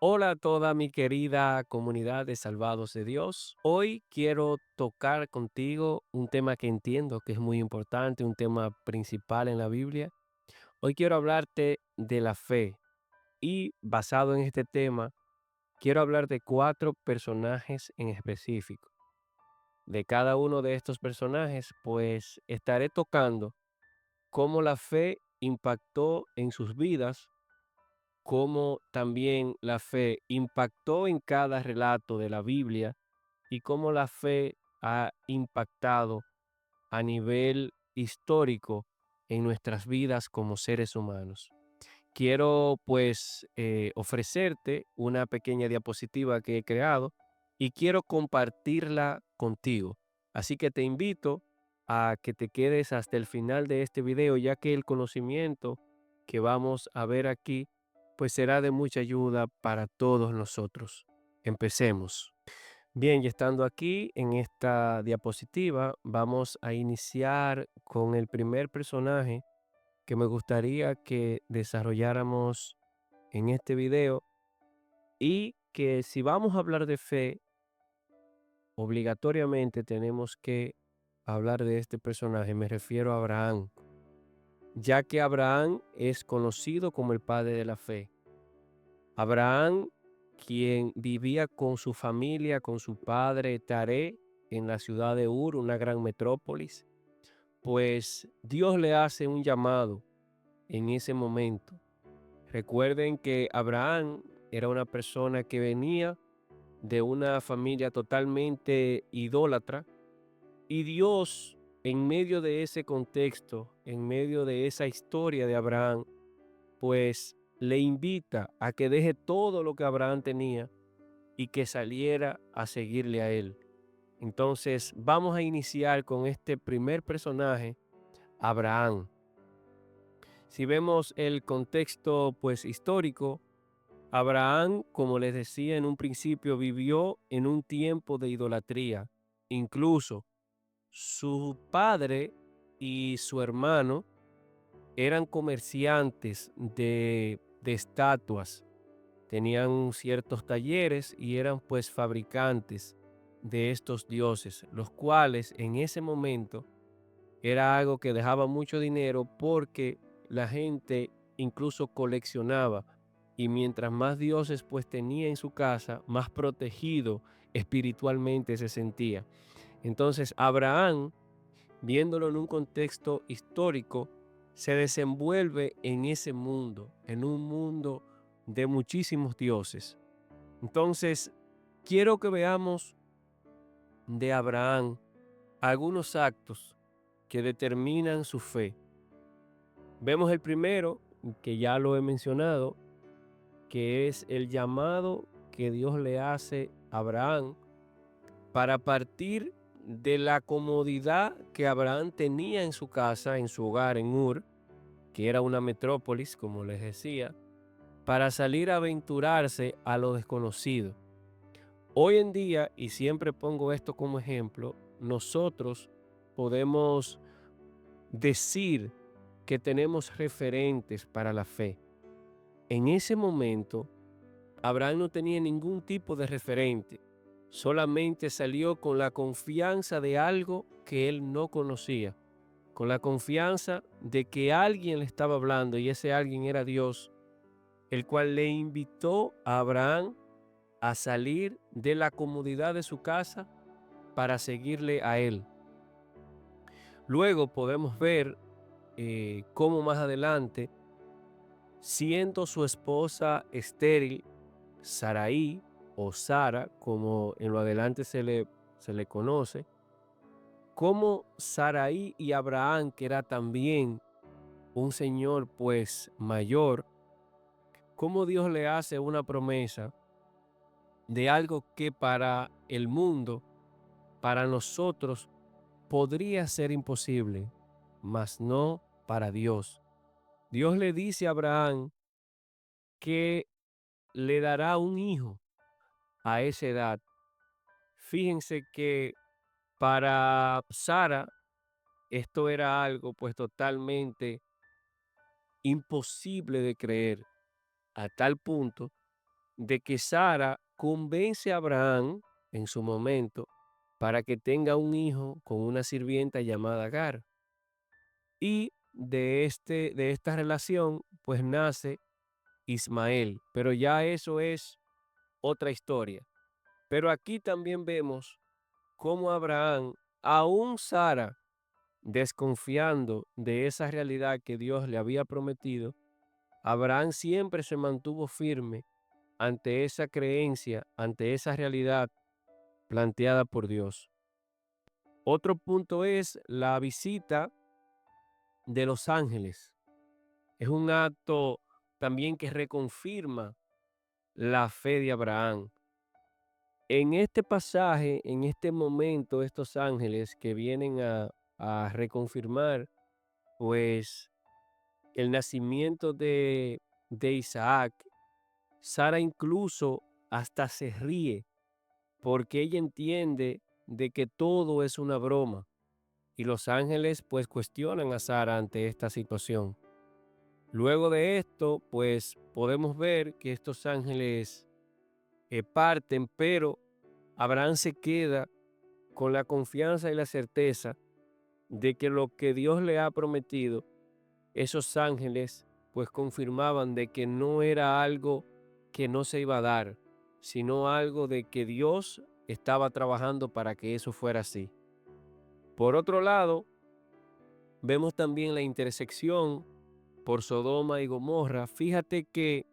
Hola a toda mi querida comunidad de salvados de Dios. Hoy quiero tocar contigo un tema que entiendo que es muy importante, un tema principal en la Biblia. Hoy quiero hablarte de la fe y basado en este tema, quiero hablar de cuatro personajes en específico. De cada uno de estos personajes, pues estaré tocando cómo la fe impactó en sus vidas, cómo también la fe impactó en cada relato de la Biblia y cómo la fe ha impactado a nivel histórico en nuestras vidas como seres humanos. Quiero pues ofrecerte una pequeña diapositiva que he creado y quiero compartirla contigo. Así que te invito a que te quedes hasta el final de este video, ya que el conocimiento que vamos a ver aquí pues será de mucha ayuda para todos nosotros. Empecemos. Bien, y estando aquí en esta diapositiva, vamos a iniciar con el primer personaje que me gustaría que desarrolláramos en este video y que si vamos a hablar de fe, obligatoriamente tenemos que hablar de este personaje. Me refiero a Abraham, ya que Abraham es conocido como el padre de la fe. Abraham, quien vivía con su familia, con su padre Taré, en la ciudad de Ur, una gran metrópolis, pues Dios le hace un llamado en ese momento. Recuerden que Abraham era una persona que venía de una familia totalmente idólatra y Dios, en medio de ese contexto, en medio de esa historia de Abraham, pues le invita a que deje todo lo que Abraham tenía y que saliera a seguirle a él. Entonces vamos a iniciar con este primer personaje, Abraham. Si vemos el contexto pues histórico, Abraham, como les decía en un principio, vivió en un tiempo de idolatría. Incluso su padre y su hermano eran comerciantes de estatuas. Tenían ciertos talleres y eran pues fabricantes de estos dioses, los cuales en ese momento era algo que dejaba mucho dinero porque la gente incluso coleccionaba, y mientras más dioses pues tenía en su casa, más protegido espiritualmente se sentía. Entonces Abraham, viéndolo en un contexto histórico, se desenvuelve en ese mundo, en un mundo de muchísimos dioses. Entonces, quiero que veamos de Abraham algunos actos que determinan su fe. Vemos el primero, que ya lo he mencionado, que es el llamado que Dios le hace a Abraham para partir de la comodidad que Abraham tenía en su casa, en su hogar, en Ur, que era una metrópolis, como les decía, para salir a aventurarse a lo desconocido. Hoy en día, y siempre pongo esto como ejemplo, nosotros podemos decir que tenemos referentes para la fe. En ese momento, Abraham no tenía ningún tipo de referente, solamente salió con la confianza de algo que él no conocía, con la confianza de que alguien le estaba hablando y ese alguien era Dios, el cual le invitó a Abraham a salir de la comodidad de su casa para seguirle a él. Luego podemos ver cómo más adelante, siendo su esposa estéril, Saraí o Sara, como en lo adelante se le conoce, como Saraí y Abraham, que era también un señor pues mayor, como Dios le hace una promesa de algo que para el mundo, para nosotros, podría ser imposible, mas no para Dios. Dios le dice a Abraham que le dará un hijo a esa edad. Fíjense que para Sara esto era algo pues totalmente imposible de creer, a tal punto de que Sara convence a Abraham en su momento para que tenga un hijo con una sirvienta llamada Agar. Y de esta relación, pues nace Ismael, pero ya eso es otra historia. Pero aquí también vemos cómo Abraham, aún Sara, desconfiando de esa realidad que Dios le había prometido, Abraham siempre se mantuvo firme ante esa creencia, ante esa realidad planteada por Dios. Otro punto es la visita de los ángeles. Es un acto también que reconfirma la fe de Abraham. En este pasaje, en este momento, estos ángeles que vienen a reconfirmar, pues, el nacimiento de Isaac, Sara incluso hasta se ríe porque ella entiende de que todo es una broma. Y los ángeles pues cuestionan a Sara ante esta situación. Luego de esto, pues podemos ver que estos ángeles parten, pero Abraham se queda con la confianza y la certeza de que lo que Dios le ha prometido, esos ángeles pues confirmaban de que no era algo que no se iba a dar, sino algo de que Dios estaba trabajando para que eso fuera así. Por otro lado, vemos también la intersección por Sodoma y Gomorra. Fíjate que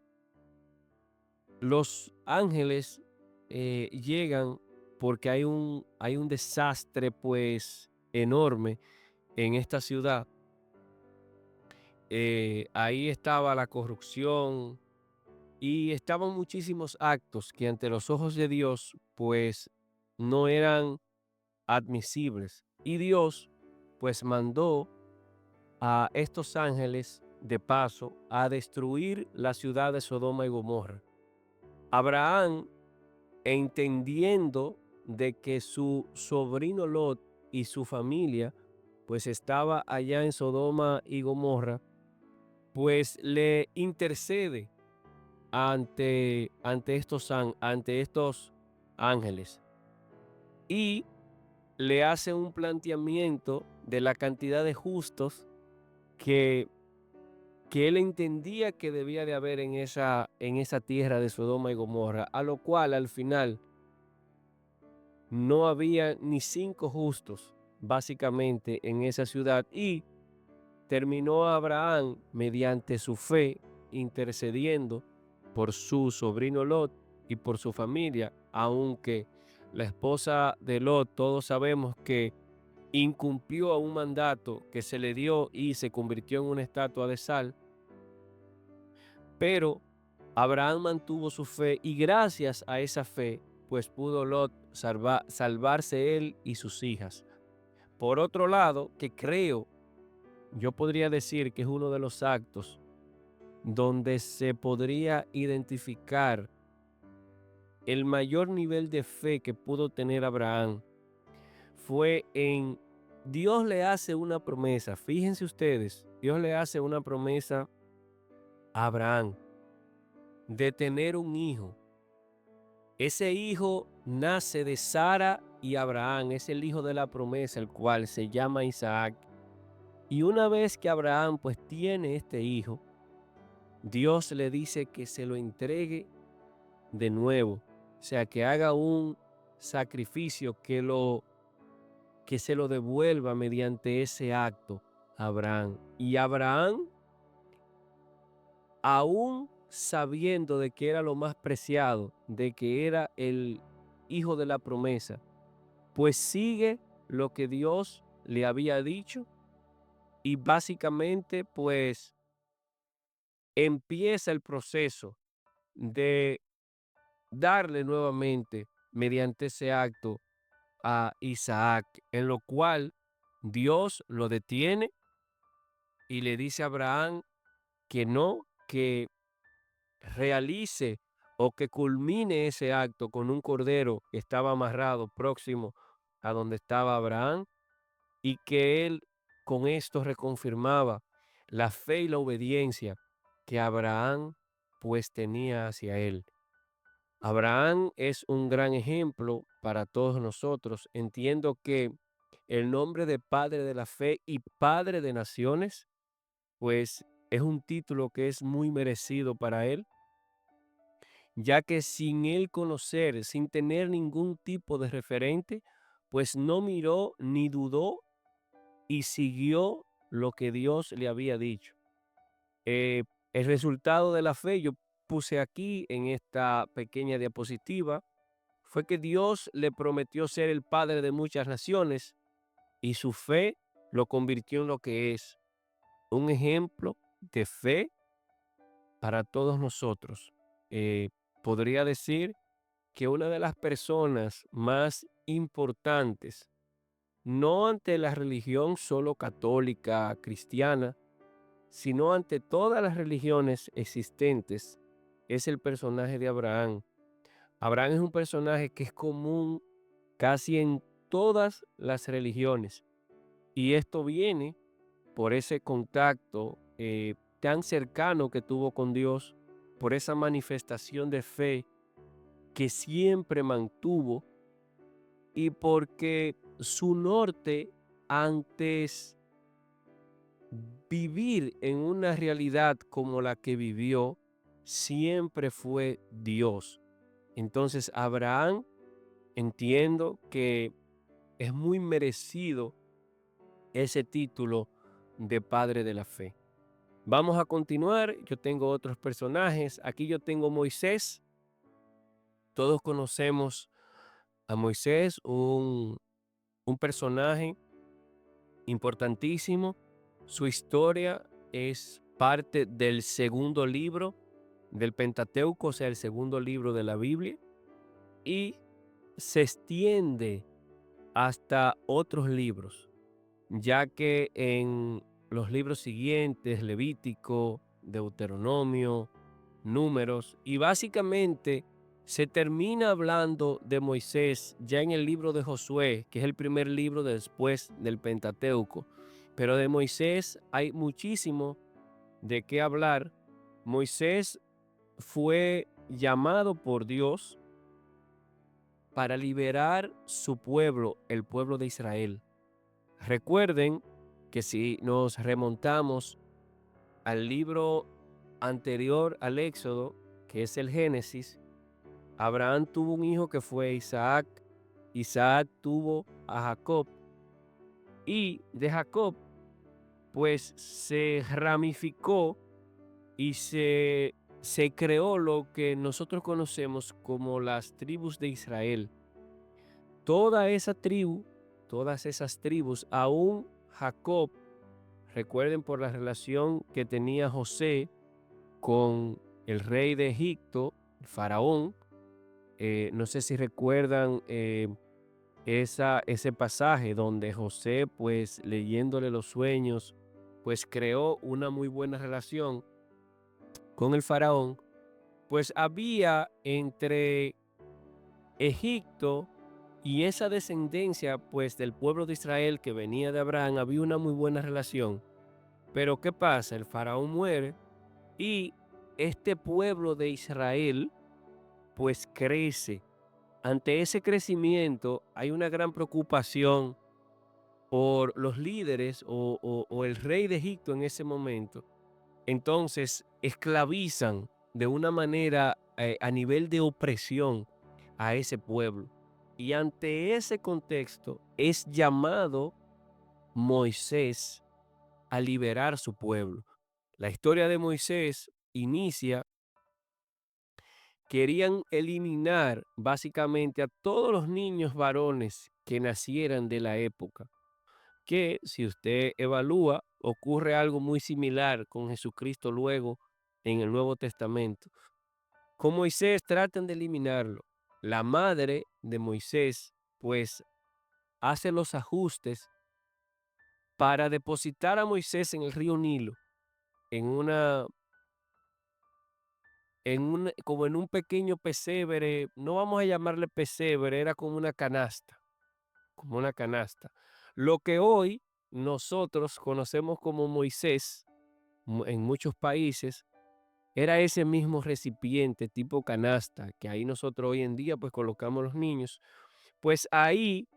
los ángeles llegan porque hay un desastre pues enorme en esta ciudad. Ahí estaba la corrupción y estaban muchísimos actos que ante los ojos de Dios pues no eran admisibles. Y Dios pues mandó a estos ángeles de paso a destruir la ciudad de Sodoma y Gomorra. Abraham, entendiendo de que su sobrino Lot y su familia pues estaba allá en Sodoma y Gomorra, pues le intercede ante estos ángeles y le hace un planteamiento de la cantidad de justos que él entendía que debía de haber en esa tierra de Sodoma y Gomorra, a lo cual al final no había ni 5 justos, básicamente, en esa ciudad, y terminó Abraham, mediante su fe, intercediendo por su sobrino Lot y por su familia, aunque la esposa de Lot, todos sabemos que incumplió a un mandato que se le dio y se convirtió en una estatua de sal. Pero Abraham mantuvo su fe y gracias a esa fe, pues pudo Lot salvarse él y sus hijas. Por otro lado, que creo, yo podría decir que es uno de los actos donde se podría identificar el mayor nivel de fe que pudo tener Abraham, fue en Dios le hace una promesa. Fíjense ustedes, Dios le hace una promesa a Abraham de tener un hijo. Ese hijo nace de Sara y Abraham, es el hijo de la promesa, el cual se llama Isaac. Y una vez que Abraham pues tiene este hijo, Dios le dice que se lo entregue de nuevo, o sea, que haga un sacrificio que se lo devuelva mediante ese acto a Abraham. Y Abraham, aún sabiendo de que era lo más preciado, de que era el hijo de la promesa, pues sigue lo que Dios le había dicho y básicamente pues empieza el proceso de darle nuevamente mediante ese acto a Isaac, en lo cual Dios lo detiene y le dice a Abraham que no, que realice o que culmine ese acto con un cordero que estaba amarrado próximo a donde estaba Abraham y que él con esto reconfirmaba la fe y la obediencia que Abraham pues tenía hacia él. Abraham es un gran ejemplo para todos nosotros. Entiendo que el nombre de padre de la fe y padre de naciones, pues es un título que es muy merecido para él, ya que sin él conocer, sin tener ningún tipo de referente, pues no miró ni dudó y siguió lo que Dios le había dicho. Eh, el resultado de la fe, yo puse aquí en esta pequeña diapositiva, fue que Dios le prometió ser el padre de muchas naciones y su fe lo convirtió en lo que es, un ejemplo de fe para todos nosotros. Podría decir que una de las personas más importantes, no ante la religión solo católica, cristiana, sino ante todas las religiones existentes, es el personaje de Abraham. Abraham es un personaje que es común casi en todas las religiones. Y esto viene por ese contacto tan cercano que tuvo con Dios, por esa manifestación de fe que siempre mantuvo y porque su norte antes vivir en una realidad como la que vivió siempre fue Dios. Entonces Abraham, entiendo que es muy merecido ese título de padre de la fe. Vamos a continuar. Yo tengo otros personajes. Aquí yo tengo Moisés. Todos conocemos a Moisés, un personaje importantísimo. Su historia es parte del segundo libro del Pentateuco, o sea, el segundo libro de la Biblia, y se extiende hasta otros libros, ya que en los libros siguientes, Levítico, Deuteronomio, Números, y básicamente se termina hablando de Moisés ya en el libro de Josué, que es el primer libro después del Pentateuco. Pero de Moisés hay muchísimo de qué hablar. Moisés fue llamado por Dios para liberar su pueblo, el pueblo de Israel. Recuerden que si nos remontamos al libro anterior al Éxodo, que es el Génesis, Abraham tuvo un hijo que fue Isaac. Isaac tuvo a Jacob y de Jacob pues se ramificó y se creó lo que nosotros conocemos como las tribus de Israel. Toda esa tribu, todas esas tribus, aún Jacob, recuerden por la relación que tenía José con el rey de Egipto, el faraón. No sé si recuerdan ese pasaje donde José, pues leyéndole los sueños, pues creó una muy buena relación con el faraón. Pues había entre Egipto y esa descendencia, pues del pueblo de Israel que venía de Abraham, había una muy buena relación. Pero ¿qué pasa? El faraón muere y este pueblo de Israel, pues crece. Ante ese crecimiento hay una gran preocupación por los líderes o el rey de Egipto en ese momento. Entonces esclavizan de una manera a nivel de opresión a ese pueblo. Y ante ese contexto es llamado Moisés a liberar su pueblo. La historia de Moisés inicia, querían eliminar básicamente a todos los niños varones que nacieran de la época, que si usted evalúa, ocurre algo muy similar con Jesucristo luego en el Nuevo Testamento. Con Moisés tratan de eliminarlo. La madre de Moisés pues hace los ajustes para depositar a Moisés en el río Nilo, en una como en un pequeño pesebre. No vamos a llamarle pesebre, era como una canasta. Lo que hoy nosotros conocemos como Moisés en muchos países, era ese mismo recipiente tipo canasta que ahí nosotros hoy en día pues colocamos los niños, pues ahí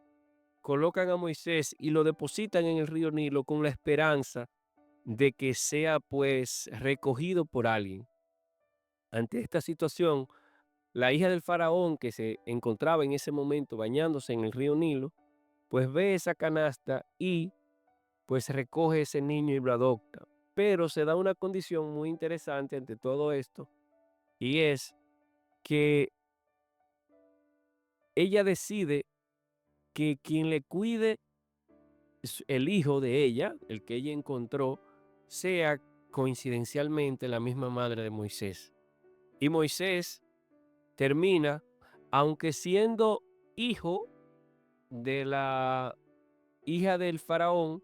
colocan a Moisés y lo depositan en el río Nilo con la esperanza de que sea pues recogido por alguien. Ante esta situación, la hija del faraón que se encontraba en ese momento bañándose en el río Nilo, pues ve esa canasta y pues recoge ese niño y lo adopta. Pero se da una condición muy interesante ante todo esto, y es que ella decide que quien le cuide el hijo de ella, el que ella encontró, sea coincidencialmente la misma madre de Moisés. Y Moisés termina, aunque siendo hijo de la hija del faraón,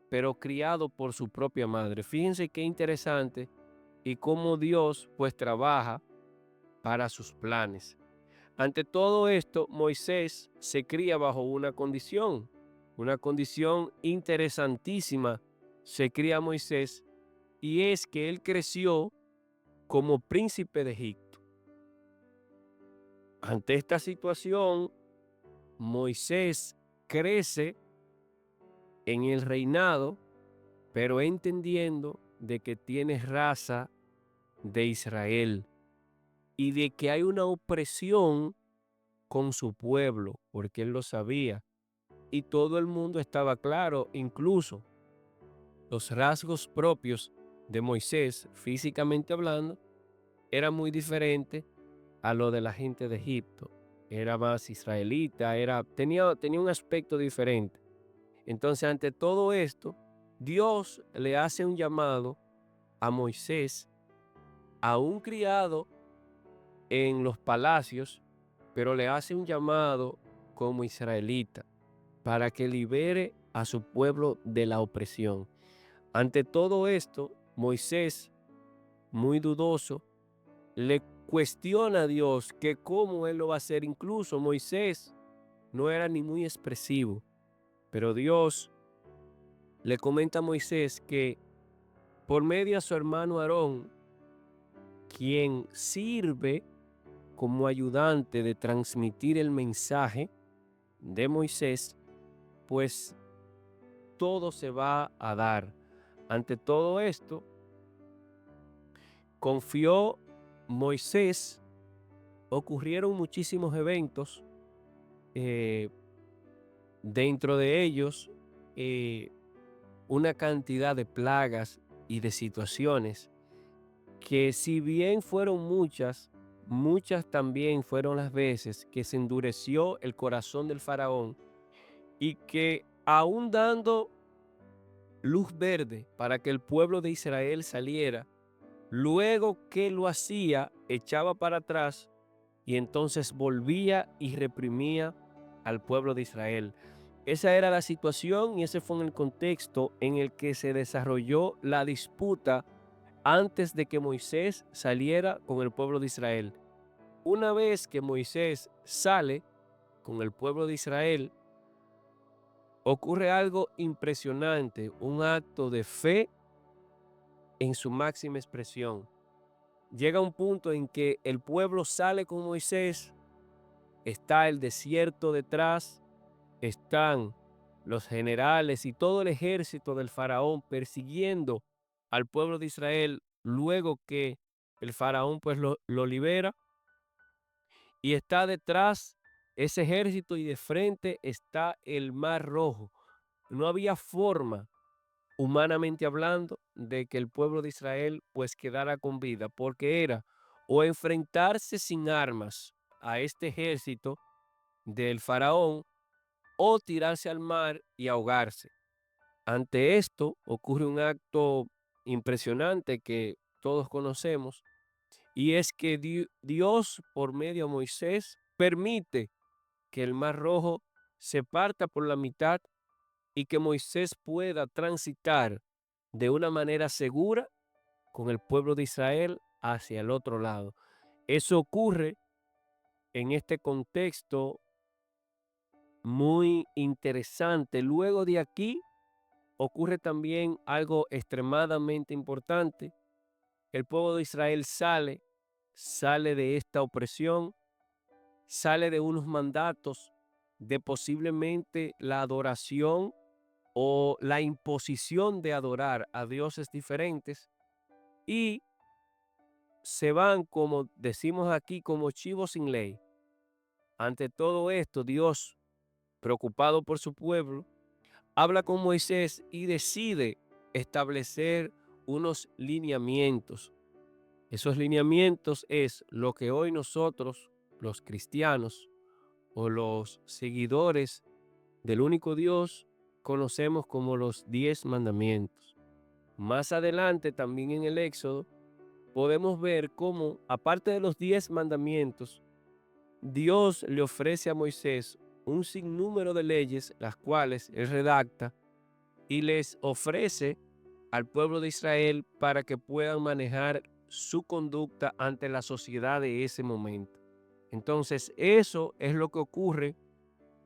pero criado por su propia madre. Fíjense qué interesante y cómo Dios pues trabaja para sus planes. Ante todo esto, Moisés se cría bajo una condición interesantísima. Se cría Moisés y es que él creció como príncipe de Egipto. Ante esta situación, Moisés crece en el reinado, pero entendiendo de que tiene raza de Israel y de que hay una opresión con su pueblo, porque él lo sabía. Y todo el mundo estaba claro, incluso los rasgos propios de Moisés, físicamente hablando, eran muy diferentes a lo de la gente de Egipto. Era más israelita, tenía un aspecto diferente. Entonces, ante todo esto, Dios le hace un llamado a Moisés, a un criado en los palacios, pero le hace un llamado como israelita para que libere a su pueblo de la opresión. Ante todo esto, Moisés, muy dudoso, le cuestiona a Dios que cómo él lo va a hacer. Incluso Moisés no era ni muy expresivo, pero Dios le comenta a Moisés que por medio a su hermano Aarón, quien sirve como ayudante de transmitir el mensaje de Moisés, pues todo se va a dar. Ante todo esto, confió Moisés, ocurrieron muchísimos eventos, eh, dentro de ellos eh, una cantidad de plagas y de situaciones que si bien fueron muchas, muchas también fueron las veces que se endureció el corazón del faraón y que aún dando luz verde para que el pueblo de Israel saliera, luego que lo hacía, echaba para atrás y entonces volvía y reprimía al pueblo de Israel. Esa era la situación y ese fue el contexto en el que se desarrolló la disputa antes de que Moisés saliera con el pueblo de Israel. Una vez que Moisés sale con el pueblo de Israel, ocurre algo impresionante, un acto de fe en su máxima expresión. Llega un punto en que el pueblo sale con Moisés, está el desierto detrás, están los generales y todo el ejército del faraón persiguiendo al pueblo de Israel luego que el faraón pues lo libera, y está detrás ese ejército y de frente está el Mar Rojo. No había forma, humanamente hablando, de que el pueblo de Israel pues quedara con vida, porque era o enfrentarse sin armas a este ejército del faraón o tirarse al mar y ahogarse. Ante esto ocurre un acto impresionante que todos conocemos, y es que Dios por medio de Moisés permite que el Mar Rojo se parta por la mitad y que Moisés pueda transitar de una manera segura con el pueblo de Israel hacia el otro lado. Eso ocurre en este contexto muy interesante. Luego de aquí ocurre también algo extremadamente importante. el pueblo de Israel sale de esta opresión, sale de unos mandatos de posiblemente la adoración o la imposición de adorar a dioses diferentes y se van, como decimos aquí, como chivos sin ley. Ante todo esto, Dios, preocupado por su pueblo, habla con Moisés y decide establecer unos lineamientos. Esos lineamientos es lo que hoy nosotros, los cristianos o los seguidores del único Dios, conocemos como los 10 mandamientos. Más adelante, también en el Éxodo, podemos ver cómo, aparte de los 10 mandamientos, Dios le ofrece a Moisés un sinnúmero de leyes, las cuales él redacta y les ofrece al pueblo de Israel para que puedan manejar su conducta ante la sociedad de ese momento. Entonces, eso es lo que ocurre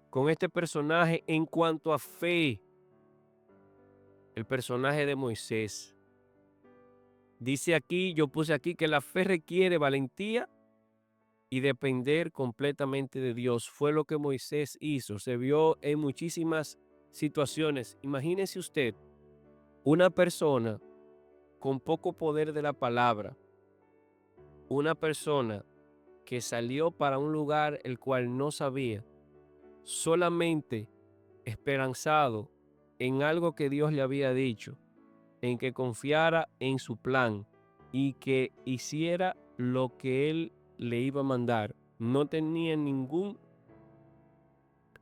con este personaje en cuanto a fe, el personaje de Moisés. Dice aquí, yo puse aquí que la fe requiere valentía y depender completamente de Dios. Fue lo que Moisés hizo. Se vio en muchísimas situaciones. Imagínese usted una persona con poco poder de la palabra, una persona que salió para un lugar el cual no sabía, solamente esperanzado en algo que Dios le había dicho, en que confiara en su plan y que hiciera lo que él le iba a mandar. No tenía ningún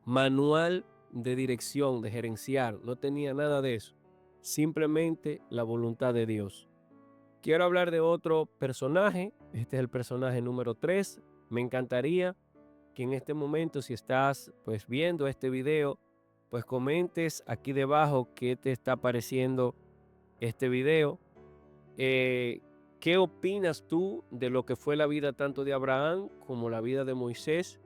manual de dirección, de gerenciar, no tenía nada de eso. Simplemente la voluntad de Dios. Quiero hablar de otro personaje. Este es el personaje número 3. Me encantaría que en este momento, si estás pues viendo este video, pues comentes aquí debajo qué te está pareciendo este video. ¿Qué opinas tú de lo que fue la vida tanto de Abraham como la vida de Moisés?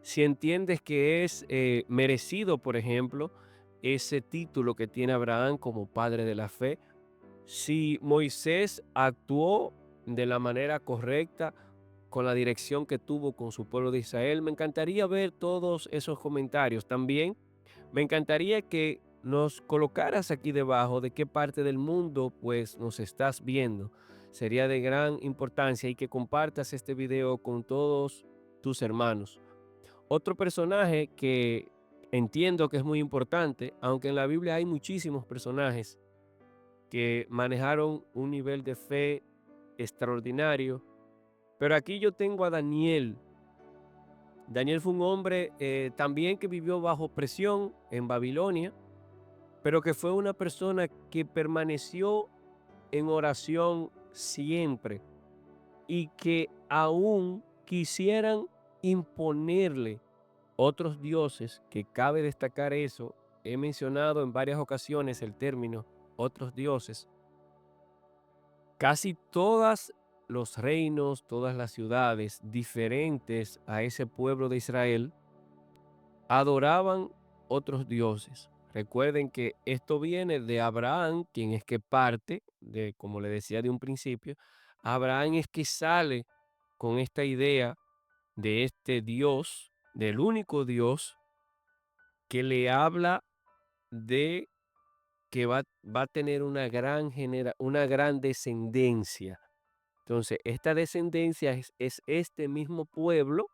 Si entiendes que es merecido, por ejemplo, ese título que tiene Abraham como padre de la fe, si Moisés actuó de la manera correcta con la dirección que tuvo con su pueblo de Israel, me encantaría ver todos esos comentarios. También me encantaría que nos colocaras aquí debajo de qué parte del mundo pues nos estás viendo. Sería de gran importancia y que compartas este video con todos tus hermanos. Otro personaje que entiendo que es muy importante, aunque en la Biblia hay muchísimos personajes que manejaron un nivel de fe extraordinario, pero aquí yo tengo a Daniel. Daniel fue un hombre también que vivió bajo presión en Babilonia, pero que fue una persona que permaneció en oración siempre y que aún quisieran imponerle otros dioses, que cabe destacar eso. He mencionado en varias ocasiones el término otros dioses. Casi todos los reinos, todas las ciudades diferentes a ese pueblo de Israel adoraban otros dioses. Recuerden que esto viene de Abraham, quien es que parte de, como le decía de un principio, Abraham es que sale con esta idea de este Dios, del único Dios que le habla de que va a tener una gran descendencia. Entonces, esta descendencia es este mismo pueblo,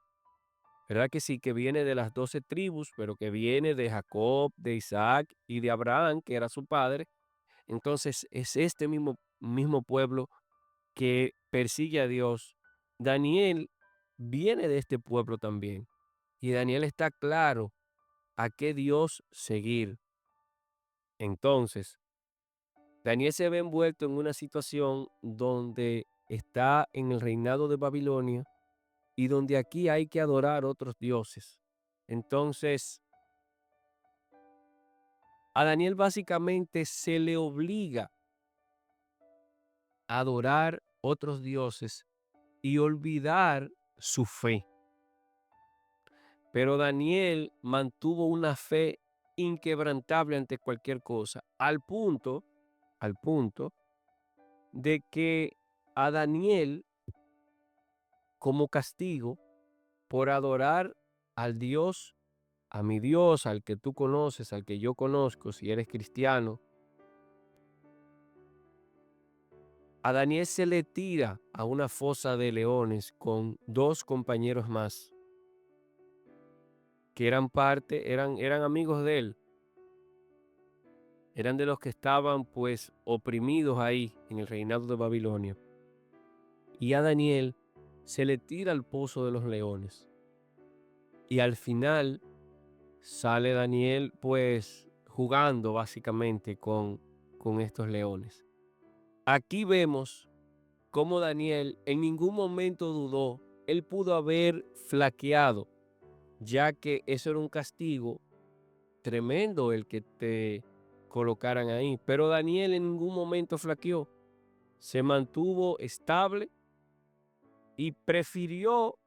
¿verdad? Que sí, que viene de las 12 tribus, pero que viene de Jacob, de Isaac y de Abraham, que era su padre. Entonces, es este mismo pueblo que persigue a Dios. Daniel viene de este pueblo también. Y Daniel está claro a qué Dios seguir. Entonces, Daniel se ve envuelto en una situación donde está en el reinado de Babilonia y donde aquí hay que adorar otros dioses. Entonces, a Daniel básicamente se le obliga a adorar otros dioses y olvidar su fe. Pero Daniel mantuvo una fe inquebrantable ante cualquier cosa, al punto de que a Daniel como castigo por adorar al Dios, a mi Dios, al que tú conoces, al que yo conozco, si eres cristiano. A Daniel se le tira a una fosa de leones con 2 compañeros más, que eran amigos de él, eran de los que estaban pues oprimidos ahí en el reinado de Babilonia. Y a Daniel se le tira al pozo de los leones. Y al final sale Daniel pues jugando básicamente con estos leones. Aquí vemos cómo Daniel en ningún momento dudó. Él pudo haber flaqueado, ya que eso era un castigo tremendo el que te colocaran ahí. Pero Daniel en ningún momento flaqueó. Se mantuvo estable y prefirió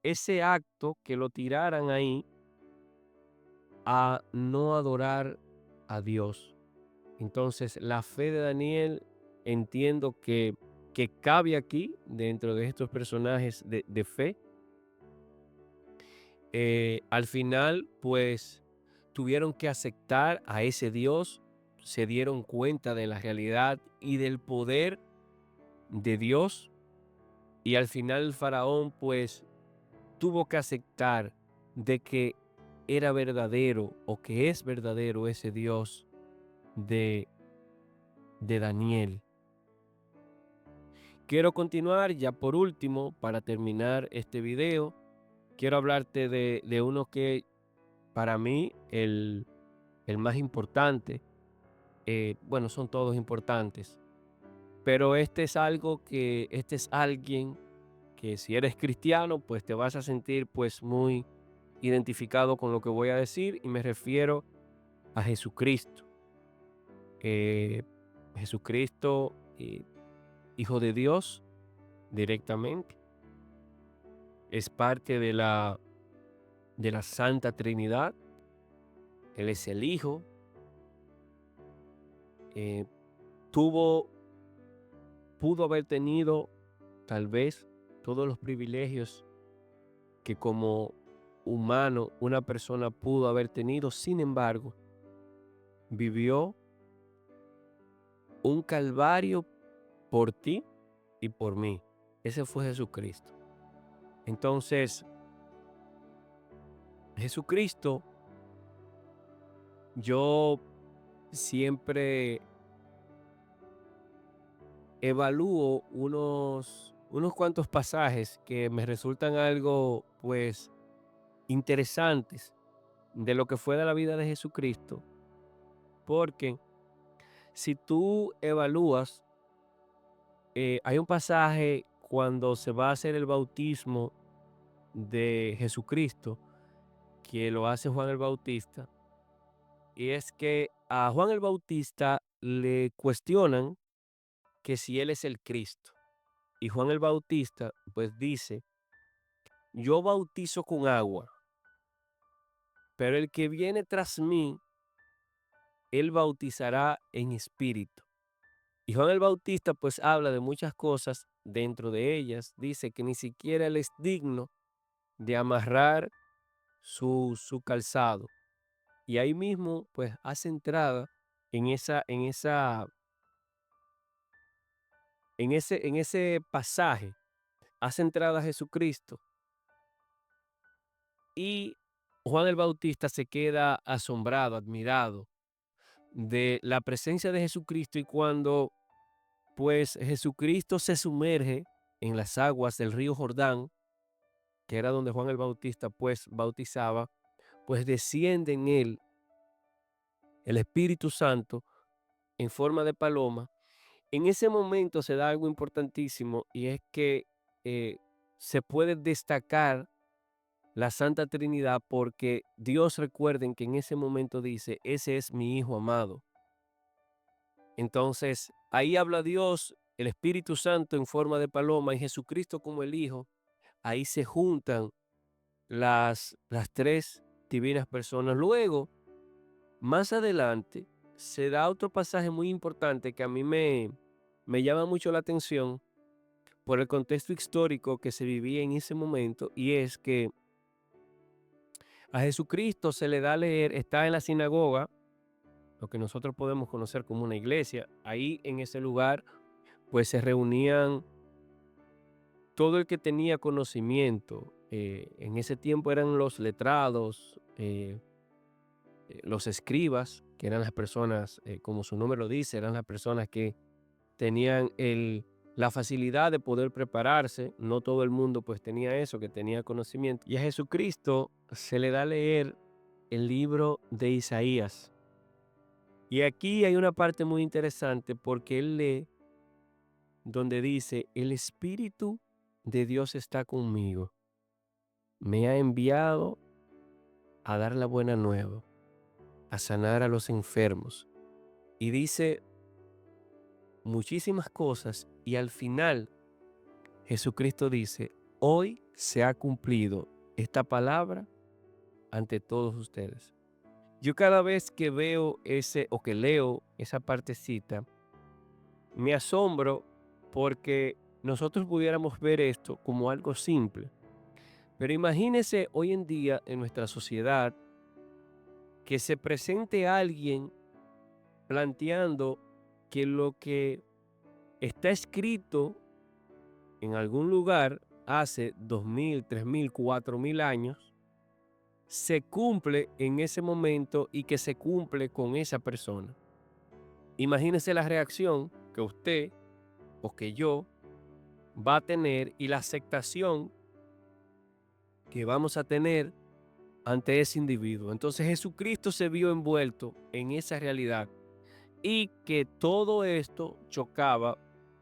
ese acto, que lo tiraran ahí, a no adorar a Dios. Entonces, la fe de Daniel entiendo que cabe aquí dentro de estos personajes de fe. Al final, pues, tuvieron que aceptar a ese Dios, se dieron cuenta de la realidad y del poder de Dios, y al final el faraón, pues, tuvo que aceptar de que era verdadero o que es verdadero ese Dios de Daniel. Quiero continuar ya por último, para terminar este video, quiero hablarte de uno que para mí el más importante. Bueno, son todos importantes, pero este es alguien que si eres cristiano, pues te vas a sentir pues muy identificado con lo que voy a decir, y me refiero a Jesucristo. Eh, Jesucristo, Hijo de Dios, directamente, es parte de la Santa Trinidad. Él es el Hijo. eh, tuvo, pudo haber tenido tal vez todos los privilegios que como humano una persona pudo haber tenido. Sin embargo, vivió un calvario por ti y por mí. Ese fue Jesucristo. Entonces, Jesucristo, yo siempre evalúo unos cuantos pasajes que me resultan algo, pues, interesantes de lo que fue de la vida de Jesucristo, porque si tú evalúas, hay un pasaje cuando se va a hacer el bautismo de Jesucristo, que lo hace Juan el Bautista, y es que a Juan el Bautista le cuestionan que si él es el Cristo. Y Juan el Bautista pues dice: yo bautizo con agua, pero el que viene tras mí, él bautizará en espíritu. Y Juan el Bautista pues habla de muchas cosas, dentro de ellas dice que ni siquiera él es digno de amarrar su calzado. Y ahí mismo pues hace entrada en ese pasaje, hace entrada a Jesucristo. Y Juan el Bautista se queda asombrado, admirado de la presencia de Jesucristo, y cuando pues Jesucristo se sumerge en las aguas del río Jordán, que era donde Juan el Bautista pues bautizaba, pues desciende en él el Espíritu Santo en forma de paloma. En ese momento se da algo importantísimo, y es que eh, se puede destacar la Santa Trinidad, porque Dios, recuerden que en ese momento dice: ese es mi Hijo amado. Entonces ahí habla Dios, el Espíritu Santo en forma de paloma y Jesucristo como el Hijo. Ahí se juntan las tres divinas personas. Luego, más adelante, se da otro pasaje muy importante que a mí me llama mucho la atención por el contexto histórico que se vivía en ese momento, y es que a Jesucristo se le da a leer, está en la sinagoga, lo que nosotros podemos conocer como una iglesia. Ahí en ese lugar, pues se reunían todo el que tenía conocimiento. En ese tiempo eran los letrados, los escribas, que eran las personas, como su nombre lo dice, eran las personas que tenían la facilidad de poder prepararse. No todo el mundo pues tenía eso, que tenía conocimiento. Y a Jesucristo se le da a leer el libro de Isaías. Y aquí hay una parte muy interesante porque él lee donde dice: el Espíritu de Dios está conmigo. Me ha enviado a dar la buena nueva, a sanar a los enfermos. Y dice muchísimas cosas, y al final Jesucristo dice: hoy se ha cumplido esta palabra ante todos ustedes. Yo cada vez que veo ese o que leo esa partecita, me asombro porque nosotros pudiéramos ver esto como algo simple. Pero imagínese hoy en día en nuestra sociedad que se presente alguien planteando que lo que está escrito en algún lugar hace 2000, 3000, 4000 años, se cumple en ese momento y que se cumple con esa persona. Imagínese la reacción que usted o que yo va a tener y la aceptación que vamos a tener ante ese individuo. Entonces Jesucristo se vio envuelto en esa realidad y que todo esto chocaba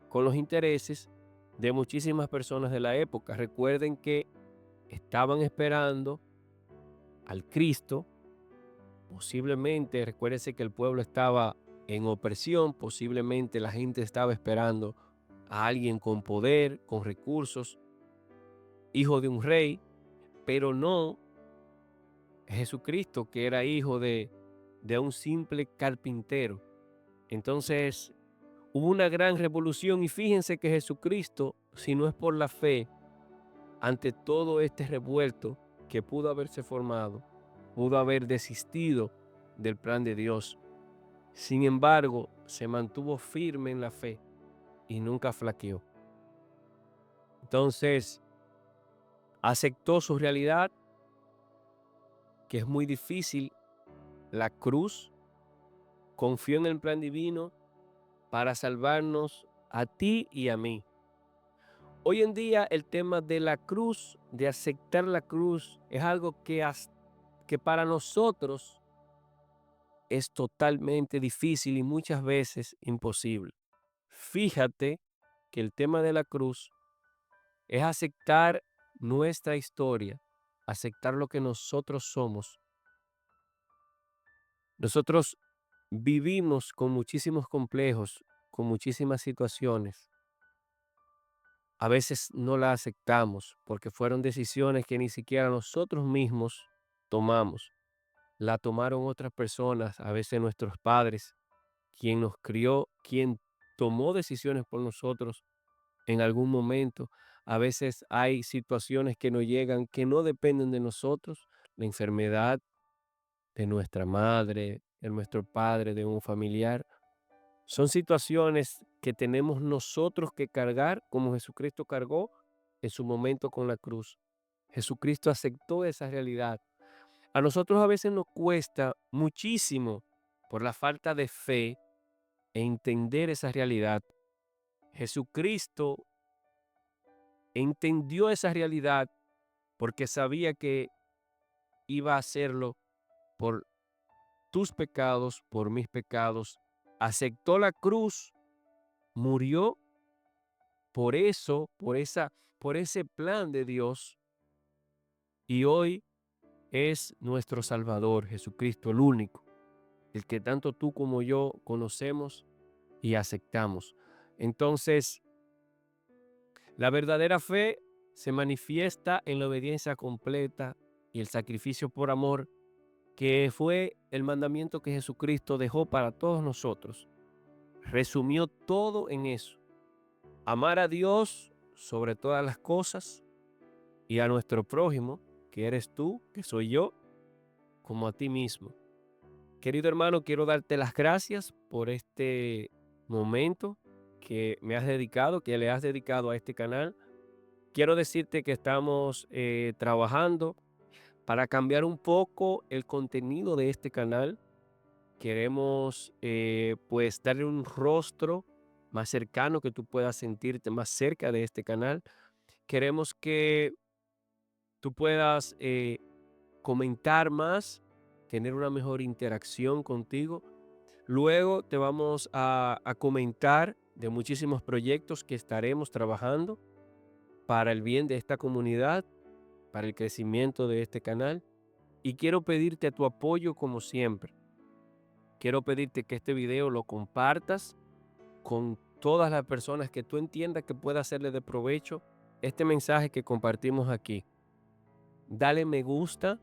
con los intereses de muchísimas personas de la época. Recuerden que estaban esperando al Cristo. Posiblemente, recuérdense que el pueblo estaba en opresión, posiblemente la gente estaba esperando a alguien con poder, con recursos, hijo de un rey, pero no Jesucristo, que era hijo de un simple carpintero. Entonces, hubo una gran revolución y fíjense que Jesucristo, si no es por la fe, ante todo este revuelto que pudo haberse formado, pudo haber desistido del plan de Dios. Sin embargo, se mantuvo firme en la fe y nunca flaqueó. Entonces, aceptó su realidad, que es muy difícil, la cruz, confió en el plan divino para salvarnos a ti y a mí. Hoy en día el tema de la cruz, de aceptar la cruz, es algo que para nosotros es totalmente difícil y muchas veces imposible. Fíjate que el tema de la cruz es aceptar nuestra historia, aceptar lo que nosotros somos. Nosotros vivimos con muchísimos complejos, con muchísimas situaciones. A veces no la aceptamos porque fueron decisiones que ni siquiera nosotros mismos tomamos. La tomaron otras personas, a veces nuestros padres, quien nos crió, quien tomó decisiones por nosotros en algún momento. A veces hay situaciones que nos llegan que no dependen de nosotros, la enfermedad de nuestra madre, de nuestro padre, de un familiar. Son situaciones que tenemos nosotros que cargar como Jesucristo cargó en su momento con la cruz. Jesucristo aceptó esa realidad. A nosotros a veces nos cuesta muchísimo por la falta de fe entender esa realidad. Jesucristo entendió esa realidad porque sabía que iba a hacerlo por tus pecados, por mis pecados. Aceptó la cruz, murió por eso, por ese plan de Dios, y hoy es nuestro Salvador, Jesucristo, el único, el que tanto tú como yo conocemos y aceptamos. Entonces, la verdadera fe se manifiesta en la obediencia completa y el sacrificio por amor, que fue el mandamiento que Jesucristo dejó para todos nosotros. resumió todo en eso. Amar a Dios sobre todas las cosas y a nuestro prójimo, que eres tú, que soy yo, como a ti mismo. Querido hermano, quiero darte las gracias por este momento que me has dedicado, que le has dedicado a este canal. Quiero decirte que estamos trabajando para cambiar un poco el contenido de este canal. Queremos pues darle un rostro más cercano, que tú puedas sentirte más cerca de este canal. Queremos que tú puedas comentar más, tener una mejor interacción contigo. Luego te vamos a comentar de muchísimos proyectos que estaremos trabajando para el bien de esta comunidad, para el crecimiento de este canal. Y quiero pedirte tu apoyo como siempre. Quiero pedirte que este video lo compartas con todas las personas que tú entiendas que pueda hacerle de provecho este mensaje que compartimos aquí. Dale me gusta,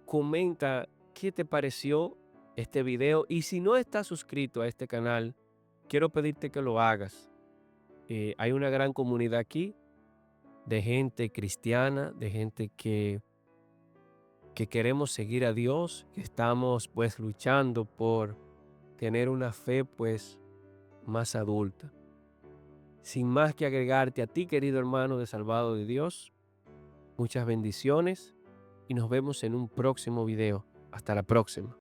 comenta qué te pareció este video y si no estás suscrito a este canal, quiero pedirte que lo hagas. Hay una gran comunidad aquí de gente cristiana, de gente que queremos seguir a Dios, que estamos pues luchando por tener una fe pues más adulta. Sin más que agregarte a ti, querido hermano de Salvado de Dios, muchas bendiciones y nos vemos en un próximo video. Hasta la próxima.